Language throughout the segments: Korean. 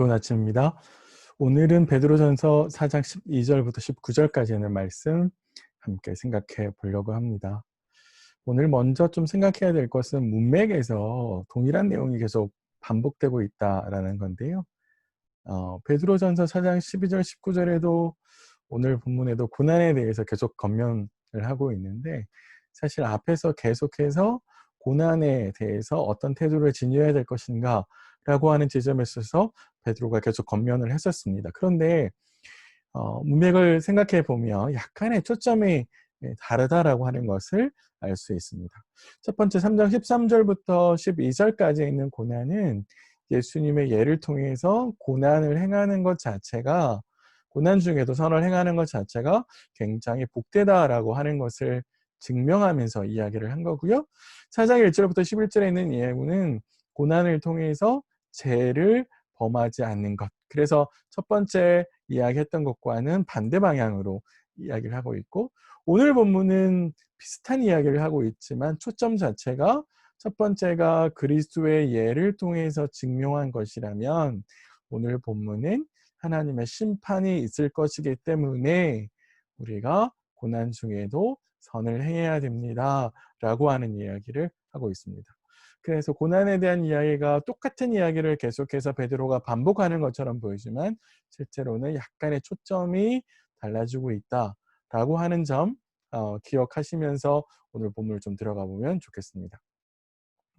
좋은 아침입니다. 오늘은 베드로전서 4장 12절부터 19절까지 있는 말씀 함께 생각해 보려고 합니다. 오늘 먼저 좀 생각해야 될 것은 문맥에서 동일한 내용이 계속 반복되고 있다라는 건데요. 베드로전서 4장 12절 19절에도 오늘 본문에도 고난에 대해서 계속 권면을 하고 있는데, 사실 앞에서 계속해서 고난에 대해서 어떤 태도를 지녀야 될 것인가 라고 하는 지점에 있어서 베드로가 계속 권면을 했었습니다. 그런데 문맥을 생각해 보면 약간의 초점이 다르다라고 하는 것을 알 수 있습니다. 첫 번째 3장 13절부터 12절까지 있는 고난은 예수님의 예를 통해서 고난을 행하는 것 자체가, 고난 중에도 선을 행하는 것 자체가 굉장히 복되다라고 하는 것을 증명하면서 이야기를 한 거고요. 4장 1절부터 11절에 있는 예문은 고난을 통해서 죄를 범하지 않는 것. 그래서 첫 번째 이야기했던 것과는 반대 방향으로 이야기를 하고 있고, 오늘 본문은 비슷한 이야기를 하고 있지만 초점 자체가 첫 번째가 그리스도의 예를 통해서 증명한 것이라면, 오늘 본문은 하나님의 심판이 있을 것이기 때문에 우리가 고난 중에도 선을 행해야 됩니다 라고 하는 이야기를 하고 있습니다. 그래서 고난에 대한 이야기가 똑같은 이야기를 계속해서 베드로가 반복하는 것처럼 보이지만 실제로는 약간의 초점이 달라지고 있다라고 하는 점 기억하시면서 오늘 본문을 좀 들어가 보면 좋겠습니다.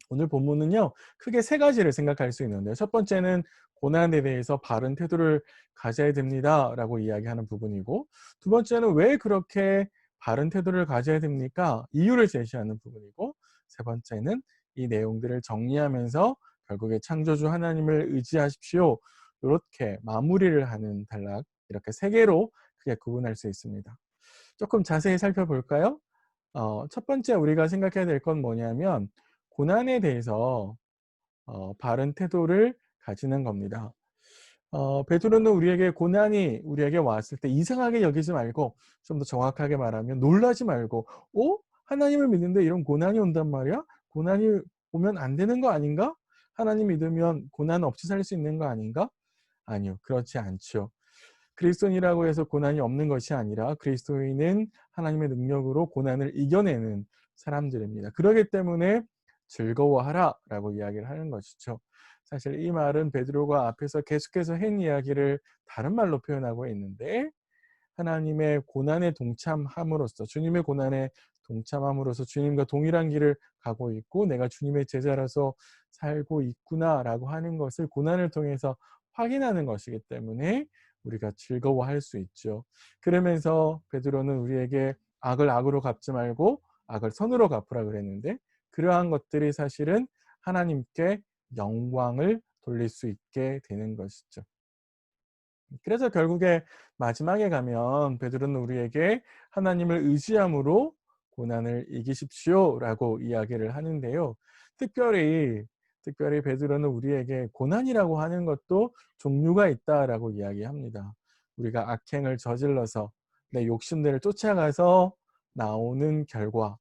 오늘 본문은요, 크게 세 가지를 생각할 수 있는데요. 첫 번째는 고난에 대해서 바른 태도를 가져야 됩니다라고 이야기하는 부분이고, 두 번째는 왜 그렇게 바른 태도를 가져야 됩니까? 이유를 제시하는 부분이고, 세 번째는 이 내용들을 정리하면서 결국에 창조주 하나님을 의지하십시오, 이렇게 마무리를 하는 단락, 이렇게 세 개로 크게 구분할 수 있습니다. 조금 자세히 살펴볼까요? 첫 번째 우리가 생각해야 될 건 뭐냐면, 고난에 대해서 바른 태도를 가지는 겁니다. 베드로는 우리에게 고난이 우리에게 왔을 때 이상하게 여기지 말고, 좀 더 정확하게 말하면 놀라지 말고, 하나님을 믿는데 이런 고난이 온단 말이야? 고난이 오면 안 되는 거 아닌가? 하나님 믿으면 고난 없이 살 수 있는 거 아닌가? 아니요, 그렇지 않죠. 그리스도인이라고 해서 고난이 없는 것이 아니라 그리스도인은 하나님의 능력으로 고난을 이겨내는 사람들입니다. 그렇기 때문에 즐거워하라라고 이야기를 하는 것이죠. 사실 이 말은 베드로가 앞에서 계속해서 한 이야기를 다른 말로 표현하고 있는데, 하나님의 고난에 동참함으로써, 주님의 고난에 동참함으로써 주님과 동일한 길을 가고 있고 내가 주님의 제자라서 살고 있구나라고 하는 것을 고난을 통해서 확인하는 것이기 때문에 우리가 즐거워할 수 있죠. 그러면서 베드로는 우리에게 악을 악으로 갚지 말고 악을 선으로 갚으라 그랬는데, 그러한 것들이 사실은 하나님께 영광을 돌릴 수 있게 되는 것이죠. 그래서 결국에 마지막에 가면 베드로는 우리에게 하나님을 의지함으로 고난을 이기십시오라고 이야기를 하는데요. 특별히 베드로는 우리에게 고난이라고 하는 것도 종류가 있다라고 이야기합니다. 우리가 악행을 저질러서 내 욕심들을 쫓아가서 나오는 결과,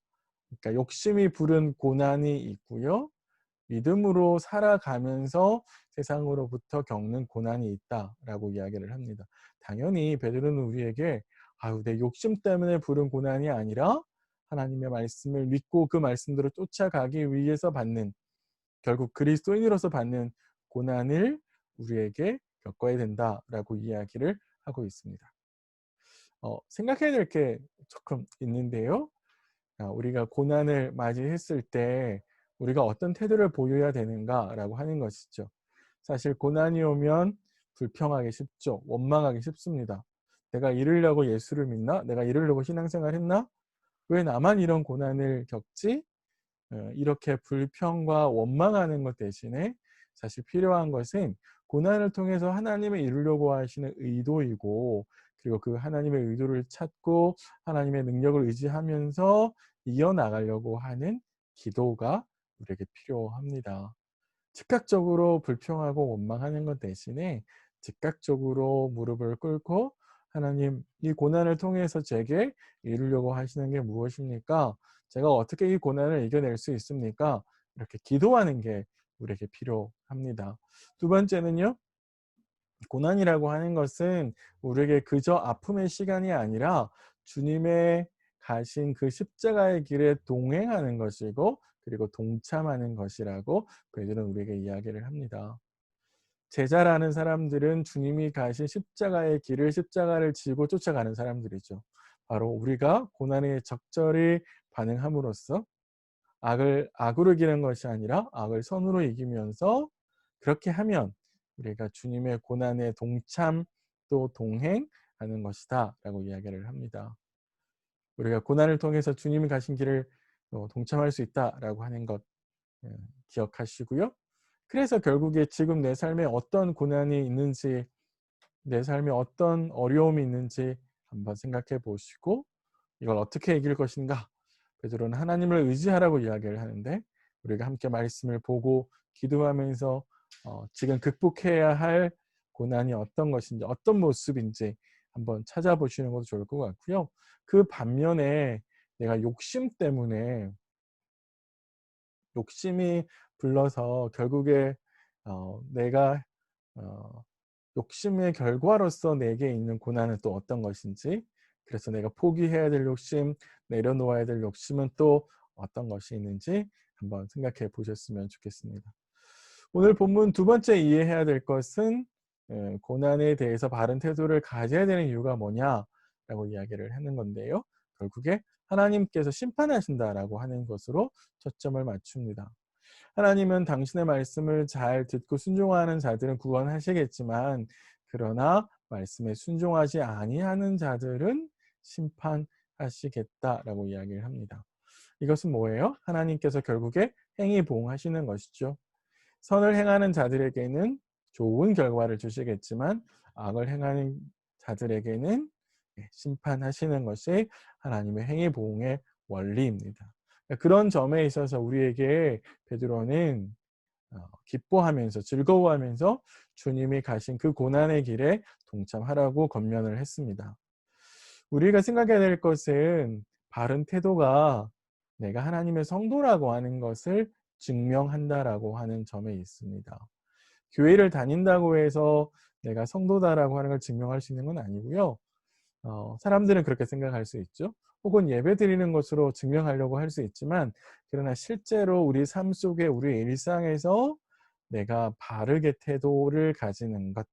그러니까 욕심이 부른 고난이 있고요. 믿음으로 살아가면서 세상으로부터 겪는 고난이 있다라고 이야기를 합니다. 당연히 베드로는 우리에게 내 욕심 때문에 부른 고난이 아니라 하나님의 말씀을 믿고 그 말씀대로 쫓아가기 위해서 받는, 결국 그리스도인으로서 받는 고난을 우리에게 겪어야 된다라고 이야기를 하고 있습니다. 생각해야 될 게 조금 있는데요. 우리가 고난을 맞이했을 때 우리가 어떤 태도를 보여야 되는가라고 하는 것이죠. 사실 고난이 오면 불평하기 쉽죠. 원망하기 쉽습니다. 내가 이러려고 예수를 믿나? 내가 이러려고 신앙생활 했나? 왜 나만 이런 고난을 겪지? 이렇게 불평과 원망하는 것 대신에 사실 필요한 것은 고난을 통해서 하나님을 이루려고 하시는 의도이고, 그리고 그 하나님의 의도를 찾고 하나님의 능력을 의지하면서 이겨나가려고 하는 기도가 우리에게 필요합니다. 즉각적으로 불평하고 원망하는 것 대신에 즉각적으로 무릎을 꿇고, 하나님, 이 고난을 통해서 제게 이루려고 하시는 게 무엇입니까? 제가 어떻게 이 고난을 이겨낼 수 있습니까? 이렇게 기도하는 게 우리에게 필요합니다. 두 번째는요, 고난이라고 하는 것은 우리에게 그저 아픔의 시간이 아니라 주님의 가신 그 십자가의 길에 동행하는 것이고 그리고 동참하는 것이라고 베드로는 우리에게 이야기를 합니다. 제자라는 사람들은 주님이 가신 십자가의 길을 십자가를 지고 쫓아가는 사람들이죠. 바로 우리가 고난에 적절히 반응함으로써 악을 악으로 이기는 것이 아니라 악을 선으로 이기면서 그렇게 하면 우리가 주님의 고난에 동참 또 동행하는 것이다라고 이야기를 합니다. 우리가 고난을 통해서 주님이 가신 길을 동참할 수 있다라고 하는 것 예, 기억하시고요. 그래서 결국에 지금 내 삶에 어떤 고난이 있는지, 내 삶에 어떤 어려움이 있는지 한번 생각해 보시고 이걸 어떻게 이길 것인가? 베드로는 하나님을 의지하라고 이야기를 하는데 우리가 함께 말씀을 보고 기도하면서 지금 극복해야 할 고난이 어떤 것인지 어떤 모습인지 한번 찾아보시는 것도 좋을 것 같고요. 그 반면에 내가 욕심 때문에 욕심이 불러서 결국에 내가 어 욕심의 결과로서 내게 있는 고난은 또 어떤 것인지, 그래서 내가 포기해야 될 욕심, 내려놓아야 될 욕심은 또 어떤 것이 있는지 한번 생각해 보셨으면 좋겠습니다. 오늘 본문 두 번째 이해해야 될 것은 고난에 대해서 바른 태도를 가져야 되는 이유가 뭐냐라고 이야기를 하는 건데요. 결국에 하나님께서 심판하신다라고 하는 것으로 초점을 맞춥니다. 하나님은 당신의 말씀을 잘 듣고 순종하는 자들은 구원하시겠지만 그러나 말씀에 순종하지 아니하는 자들은 심판하시겠다라고 이야기를 합니다. 이것은 뭐예요? 하나님께서 결국에 행위 보응하시는 것이죠. 선을 행하는 자들에게는 좋은 결과를 주시겠지만 악을 행하는 자들에게는 심판하시는 것이 하나님의 행위 보응의 원리입니다. 그런 점에 있어서 우리에게 베드로는 기뻐하면서 즐거워하면서 주님이 가신 그 고난의 길에 동참하라고 권면을 했습니다. 우리가 생각해야 될 것은 바른 태도가 내가 하나님의 성도라고 하는 것을 증명한다라고 하는 점에 있습니다. 교회를 다닌다고 해서 내가 성도다라고 하는 걸 증명할 수 있는 건 아니고요. 사람들은 그렇게 생각할 수 있죠. 혹은 예배드리는 것으로 증명하려고 할 수 있지만 그러나 실제로 우리 삶 속에 우리 일상에서 내가 바르게 태도를 가지는 것,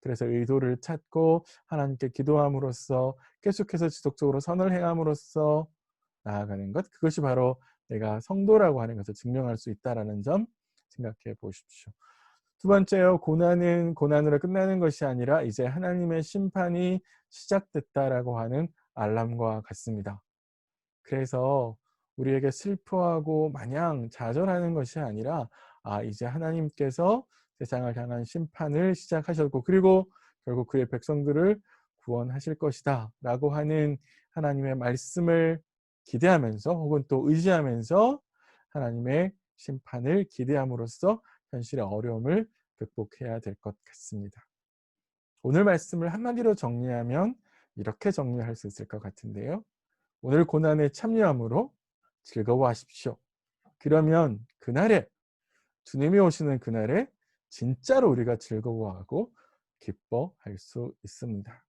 그래서 의도를 찾고 하나님께 기도함으로써 계속해서 지속적으로 선을 행함으로써 나아가는 것, 그것이 바로 내가 성도라고 하는 것을 증명할 수 있다라는 점 생각해 보십시오. 두 번째요. 고난은 고난으로 끝나는 것이 아니라 이제 하나님의 심판이 시작됐다라고 하는 알람과 같습니다. 그래서 우리에게 슬퍼하고 마냥 좌절하는 것이 아니라 이제 하나님께서 세상을 향한 심판을 시작하셨고 그리고 결국 그의 백성들을 구원하실 것이다 라고 하는 하나님의 말씀을 기대하면서 혹은 또 의지하면서 하나님의 심판을 기대함으로써 현실의 어려움을 극복해야 될 것 같습니다. 오늘 말씀을 한마디로 정리하면 이렇게 정리할 수 있을 것 같은데요. 오늘 고난에 참여함으로 즐거워하십시오. 그러면 그날에 주님이 오시는 그날에 진짜로 우리가 즐거워하고 기뻐할 수 있습니다.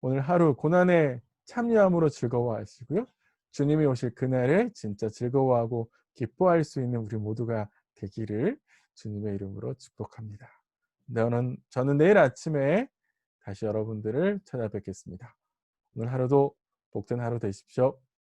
오늘 하루 고난에 참여함으로 즐거워하시고요. 주님이 오실 그날에 진짜 즐거워하고 기뻐할 수 있는 우리 모두가 되기를 주님의 이름으로 축복합니다. 저는 내일 아침에 다시 여러분들을 찾아뵙겠습니다. 오늘 하루도 복된 하루 되십시오.